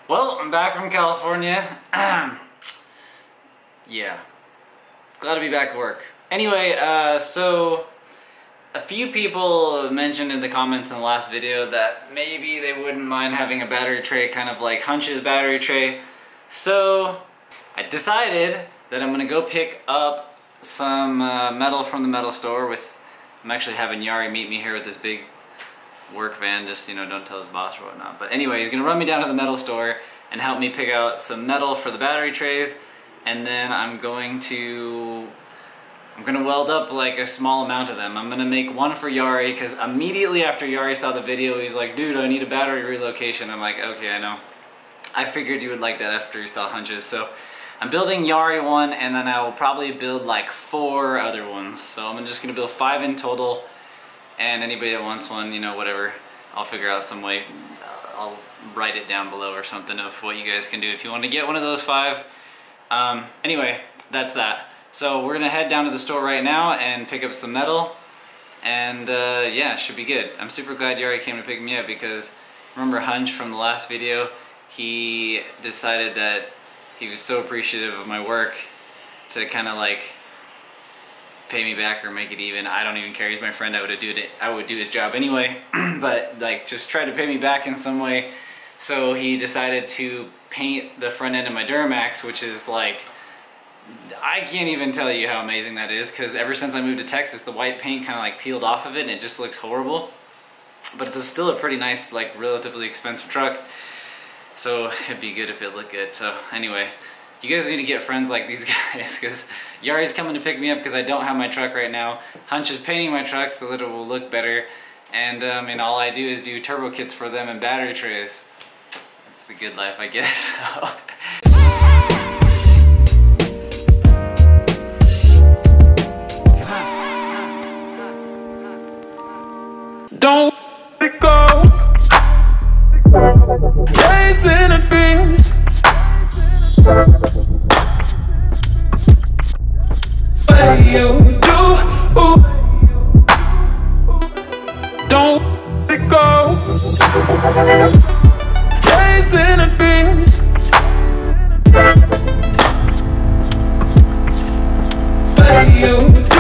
Well, I'm back from California. Yeah, glad to be back at work. Anyway, so a few people mentioned in the comments in the last video that maybe they wouldn't mind having a battery tray kind of like Hunch's battery tray. So I decided that I'm gonna go pick up some metal from the metal store with, I'm actually having Yari meet me here with this big work van, just, you know, don't tell his boss or whatnot. But anyway, he's gonna run me down to the metal store and help me pick out some metal for the battery trays, and then I'm gonna weld up like a small amount of them. I'm gonna make one for Yari, because immediately after Yari saw the video, he's like, dude, I need a battery relocation. I'm like, okay, I know. I figured you would like that after you saw Hunch's. So I'm building Yari one, and then I will probably build like 4 other ones. So I'm just gonna build 5 in total, and anybody that wants one, you know, whatever, I'll figure out some way. I'll write it down below or something of what you guys can do if you want to get one of those 5. Anyway, that's that. So we're gonna head down to the store right now and pick up some metal, and yeah, should be good. I'm super glad Yari came to pick me up, because remember Hunch from the last video? He decided that he was so appreciative of my work to kind of like pay me back or make it even. I don't even care. He's my friend. I would do his job anyway, but like just try to pay me back in some way. So he decided to paint the front end of my Duramax, which is like, I can't even tell you how amazing that is, because ever since I moved to Texas, the white paint kind of like peeled off of it and it just looks horrible. But it's still a pretty nice, like relatively expensive truck, so it'd be good if it looked good. So anyway, you guys need to get friends like these guys, because Yari's coming to pick me up because I don't have my truck right now. Hunch is painting my truck so that it will look better, and all I do is do turbo kits for them and battery trays. That's the good life, I guess. Don't let it go. Chasing a dream. What you do? Don't let it go. Chasing a dream. What you do?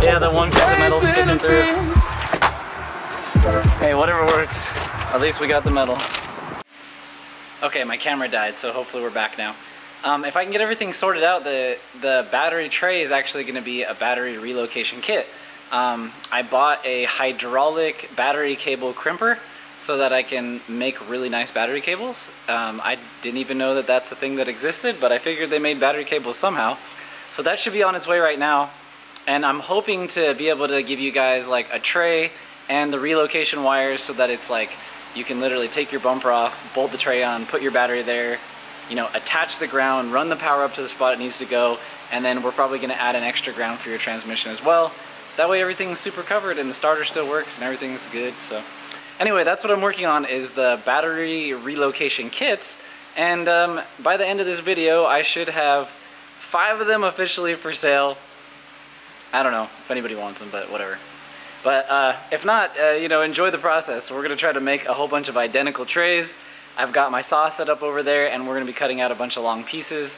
Yeah, the one piece of metal sticking through. Hey, whatever works. At least we got the metal. Okay, my camera died, so hopefully we're back now. If I can get everything sorted out, the battery tray is actually going to be a battery relocation kit. I bought a hydraulic battery cable crimper so that I can make really nice battery cables. I didn't even know that that's a thing that existed, but I figured they made battery cables somehow. So that should be on its way right now. And I'm hoping to be able to give you guys like a tray and the relocation wires so that it's like you can literally take your bumper off, bolt the tray on, put your battery there, you know, attach the ground, run the power up to the spot it needs to go, and then we're probably going to add an extra ground for your transmission as well. That way everything's super covered and the starter still works and everything's good. So anyway, that's what I'm working on, is the battery relocation kits, and by the end of this video I should have 5 of them officially for sale. I don't know if anybody wants them, but whatever. But if not, you know, enjoy the process. We're going to try to make a whole bunch of identical trays. I've got my saw set up over there, and we're going to be cutting out a bunch of long pieces.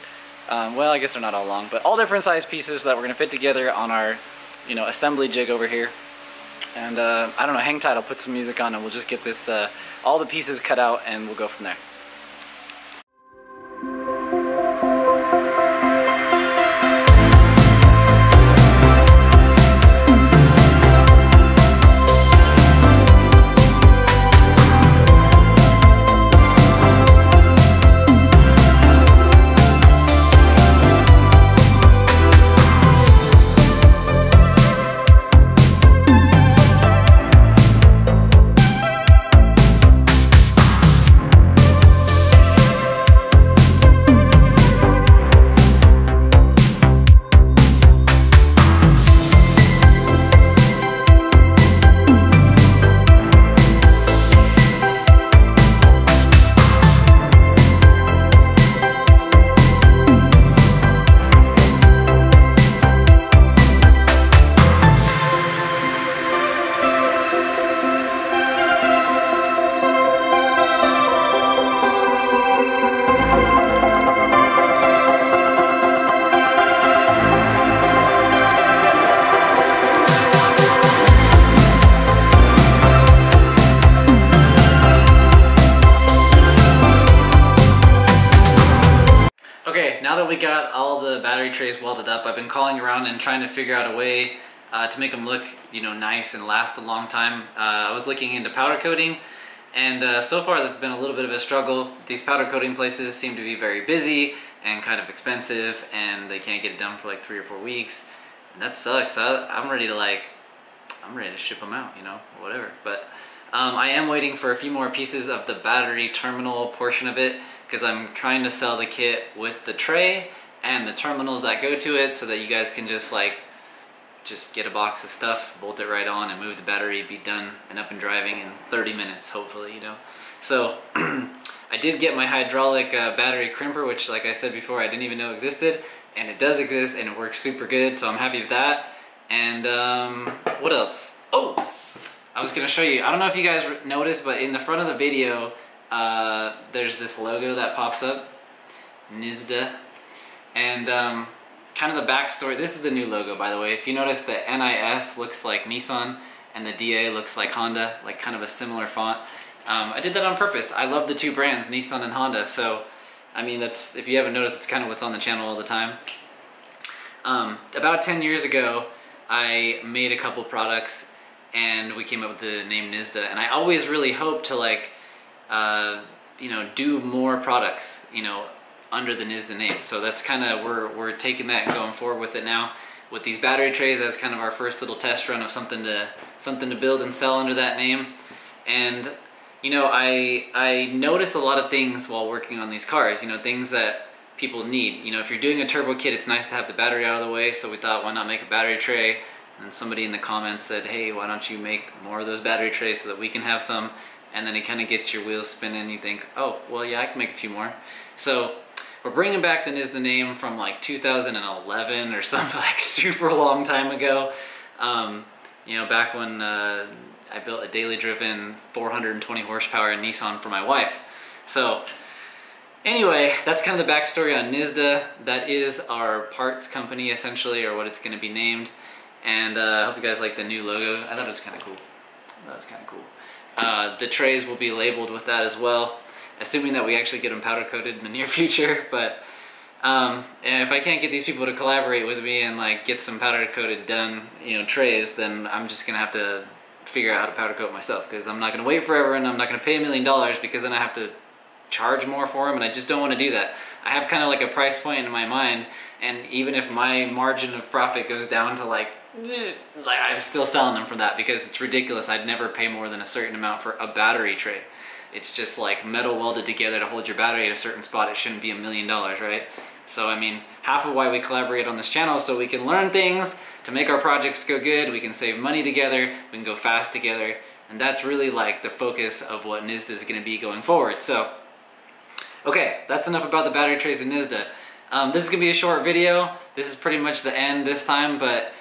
Well, I guess they're not all long, but all different size pieces that we're going to fit together on our, you know, assembly jig over here. And I don't know, hang tight, I'll put some music on and we'll just get this, all the pieces cut out, and we'll go from there. got all the battery trays welded up. I've been calling around and trying to figure out a way to make them look, you know, nice and last a long time. I was looking into powder coating, and so far that's been a little bit of a struggle. These powder coating places seem to be very busy and kind of expensive, and they can't get it done for like 3 or 4 weeks. And that sucks. I'm ready to ship them out, you know, whatever. But I am waiting for a few more pieces of the battery terminal portion of it, because I'm trying to sell the kit with the tray and the terminals that go to it, so that you guys can just get a box of stuff, bolt it right on, and move the battery, be done and up and driving in 30 minutes, hopefully, you know. So I did get my hydraulic battery crimper, which, like I said before, I didn't even know existed, and it does exist, and it works super good, so I'm happy with that. And what else? Oh, I was gonna show you, I don't know if you guys noticed, but in the front of the video, there's this logo that pops up, NISDA, and kind of the backstory. This is the new logo, by the way. If you notice, the NIS looks like Nissan, and the DA looks like Honda, like kind of a similar font. I did that on purpose. I love the two brands, Nissan and Honda, so I mean, that's, if you haven't noticed, it's kind of what's on the channel all the time. About 10 years ago, I made a couple products, and we came up with the name NISDA, and I always really hoped to, like, you know, do more products, you know, under the NISDA name. So that's kind of, we're taking that and going forward with it now. With these battery trays, that's kind of our first little test run of something to build and sell under that name. And you know, I notice a lot of things while working on these cars, you know, things that people need. You know, if you're doing a turbo kit, it's nice to have the battery out of the way, so we thought, why not make a battery tray? And somebody in the comments said, hey, why don't you make more of those battery trays so that we can have some? And then it kind of gets your wheels spinning. You think, oh, well, yeah, I can make a few more. So we're bringing back the NISDA name from like 2011 or something, like super long time ago. You know, back when I built a daily driven 420 horsepower Nissan for my wife. So anyway, that's kind of the backstory on NISDA. That is our parts company, essentially, or what it's going to be named. And I hope you guys like the new logo. I thought it was kind of cool. The trays will be labeled with that as well, assuming that we actually get them powder coated in the near future. But and if I can't get these people to collaborate with me and like get some powder coated done, you know, trays, then I'm just gonna have to figure out how to powder coat myself, because I'm not gonna wait forever, and I'm not gonna pay $1 million, because then I have to charge more for them, and I just don't want to do that. I have kind of like a price point in my mind, and even if my margin of profit goes down to like I'm still selling them for that, because it's ridiculous. I'd never pay more than a certain amount for a battery tray. It's just like metal welded together to hold your battery at a certain spot. It shouldn't be $1 million, right? So I mean, half of why we collaborate on this channel is so we can learn things to make our projects go good, we can save money together, we can go fast together, and that's really like the focus of what NISDA is going to be going forward. So, okay, that's enough about the battery trays and NISDA. This is going to be a short video. This is pretty much the end this time, but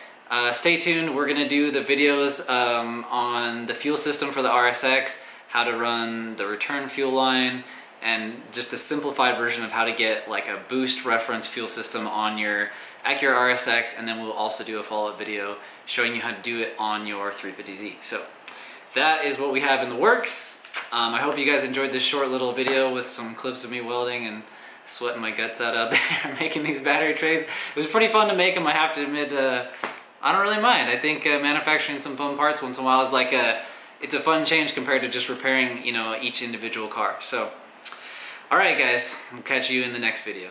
stay tuned. We're going to do the videos on the fuel system for the RSX, how to run the return fuel line, and just a simplified version of how to get like a boost reference fuel system on your Acura RSX, and then we'll also do a follow-up video showing you how to do it on your 350Z. So that is what we have in the works. I hope you guys enjoyed this short little video with some clips of me welding and sweating my guts out there making these battery trays. It was pretty fun to make them, I have to admit. I don't really mind. I think manufacturing some fun parts once in a while is like it's a fun change compared to just repairing, you know, each individual car. So, all right, guys, I'll catch you in the next video.